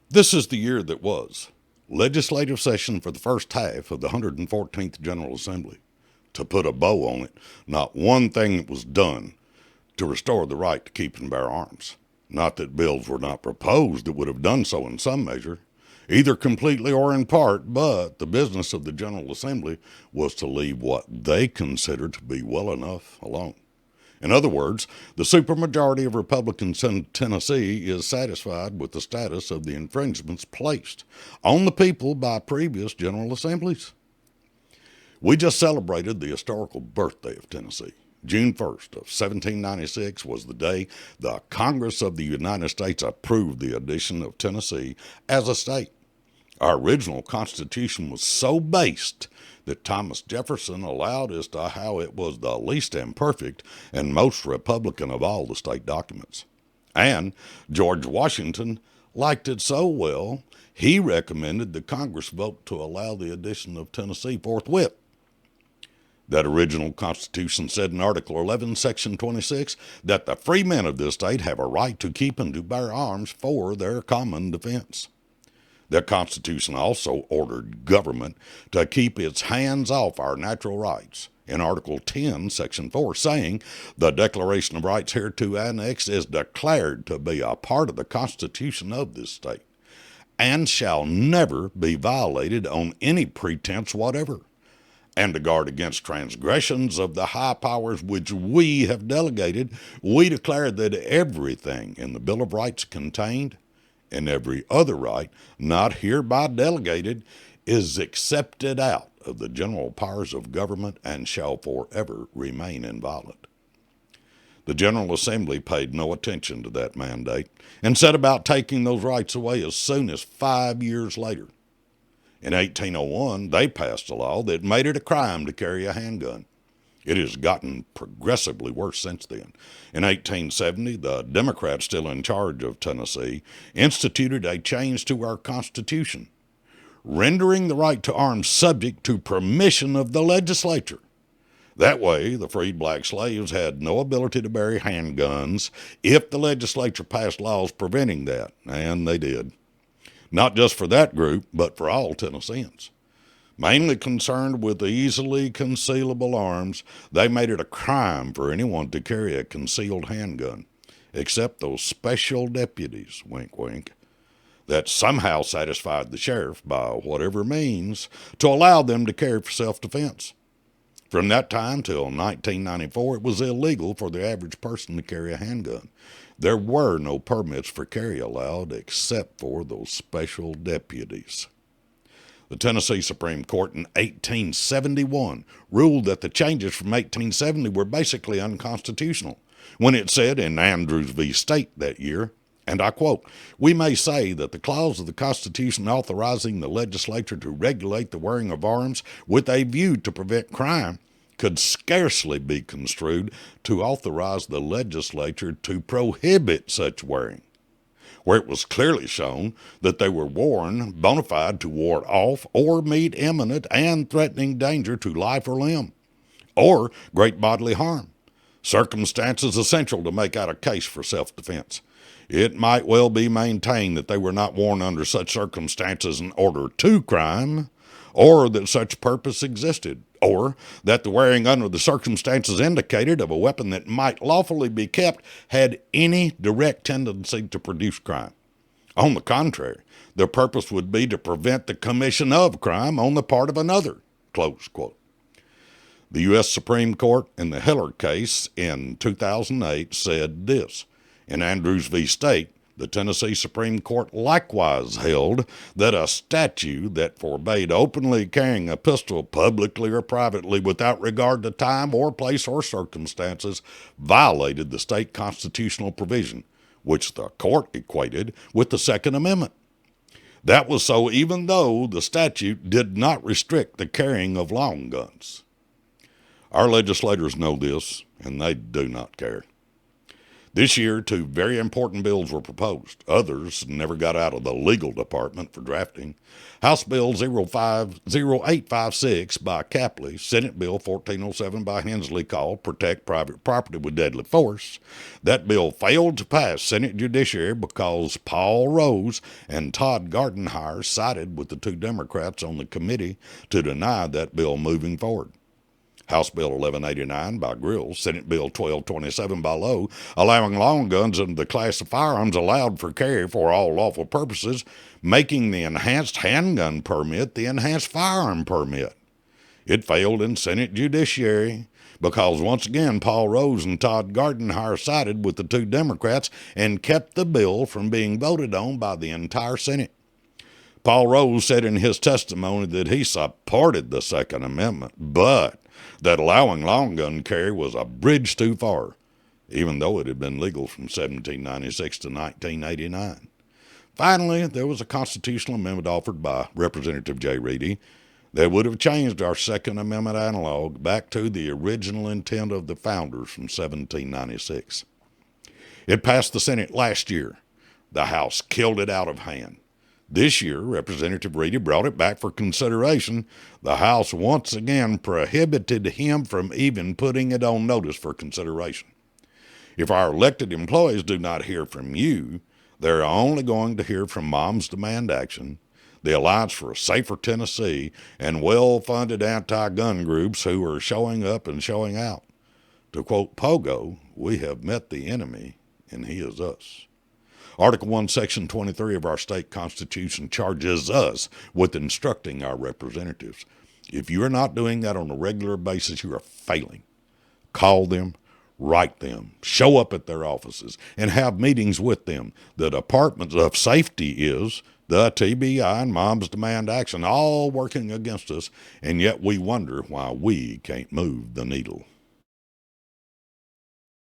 This is the year that was. Legislative session for the first half of the 114th General Assembly. To put a bow on it, not one thing was done to restore the right to keep and bear arms. Not that bills were not proposed that would have done so in some measure, either completely or in part, but the business of the General Assembly was to leave what they considered to be well enough alone. In other words, the supermajority of Republicans in Tennessee is satisfied with the status of the infringements placed on the people by previous General Assemblies. We just celebrated the historical birthday of Tennessee. June 1st of 1796 was the day the Congress of the United States approved the addition of Tennessee as a state. Our original Constitution was so based that Thomas Jefferson allowed as to how it was the least imperfect and most Republican of all the state documents. And George Washington liked it so well, he recommended the Congress vote to allow the addition of Tennessee forthwith. That original Constitution said in Article 11, Section 26, that the free men of this state have a right to keep and to bear arms for their common defense. The Constitution also ordered government to keep its hands off our natural rights in Article 10, Section 4, saying, the Declaration of Rights hereto annexed is declared to be a part of the Constitution of this state, and shall never be violated on any pretense whatever, and to guard against transgressions of the high powers which we have delegated, we declare that everything in the Bill of Rights contained, and every other right not hereby delegated, is accepted out of the general powers of government and shall forever remain inviolate. The General Assembly paid no attention to that mandate and set about taking those rights away as soon as 5 years later. In 1801, they passed a law that made it a crime to carry a handgun. It has gotten progressively worse since then. In 1870, the Democrats still in charge of Tennessee instituted a change to our Constitution, rendering the right to arms subject to permission of the legislature. That way, the freed black slaves had no ability to bear handguns if the legislature passed laws preventing that, and they did. Not just for that group, but for all Tennesseans. Mainly concerned with the easily concealable arms, they made it a crime for anyone to carry a concealed handgun, except those special deputies, wink wink, that somehow satisfied the sheriff, by whatever means, to allow them to carry for self-defense. From that time till 1994, it was illegal for the average person to carry a handgun. There were no permits for carry allowed except for those special deputies. The Tennessee Supreme Court in 1871 ruled that the changes from 1870 were basically unconstitutional when it said in Andrews v. State that year, and I quote, we may say that the clause of the Constitution authorizing the legislature to regulate the wearing of arms with a view to prevent crime could scarcely be construed to authorize the legislature to prohibit such wearing, where it was clearly shown that they were worn bona fide to ward off or meet imminent and threatening danger to life or limb, or great bodily harm, circumstances essential to make out a case for self-defense. It might well be maintained that they were not worn under such circumstances in order to crime, or that such purpose existed, or that the wearing under the circumstances indicated of a weapon that might lawfully be kept had any direct tendency to produce crime. On the contrary, the purpose would be to prevent the commission of crime on the part of another, close quote. The U.S. Supreme Court in the Heller case in 2008 said this. In Andrews v. State, the Tennessee Supreme Court likewise held that a statute that forbade openly carrying a pistol publicly or privately without regard to time or place or circumstances violated the state constitutional provision, which the court equated with the Second Amendment. That was so even though the statute did not restrict the carrying of long guns. Our legislators know this, and they do not care. This year, two very important bills were proposed. Others never got out of the legal department for drafting. House Bill 0856 by Capley, Senate Bill 1407 by Hensley called Protect Private Property with Deadly Force. That bill failed to pass Senate Judiciary because Paul Rose and Todd Gardenhire sided with the two Democrats on the committee to deny that bill moving forward. House Bill 1189 by Grill, Senate Bill 1227 by Lowe, allowing long guns in the class of firearms allowed for carry for all lawful purposes, making the enhanced handgun permit the enhanced firearm permit. It failed in Senate Judiciary because, once again, Paul Rose and Todd Gardenhire sided with the two Democrats and kept the bill from being voted on by the entire Senate. Paul Rose said in his testimony that he supported the Second Amendment, but that allowing long gun carry was a bridge too far, even though it had been legal from 1796 to 1989. Finally, there was a constitutional amendment offered by Representative Jay Reedy that would have changed our Second Amendment analog back to the original intent of the founders from 1796. It passed the Senate last year. The House killed it out of hand. This year, Representative Reedy brought it back for consideration. The House once again prohibited him from even putting it on notice for consideration. If our elected employees do not hear from you, they're only going to hear from Moms Demand Action, the Alliance for a Safer Tennessee, and well-funded anti-gun groups who are showing up and showing out. To quote Pogo, we have met the enemy, and he is us. Article 1, Section 23 of our state constitution charges us with instructing our representatives. If you are not doing that on a regular basis, you are failing. Call them, write them, show up at their offices, and have meetings with them. The Department of Safety is, the TBI and Moms Demand Action, all working against us, and yet we wonder why we can't move the needle.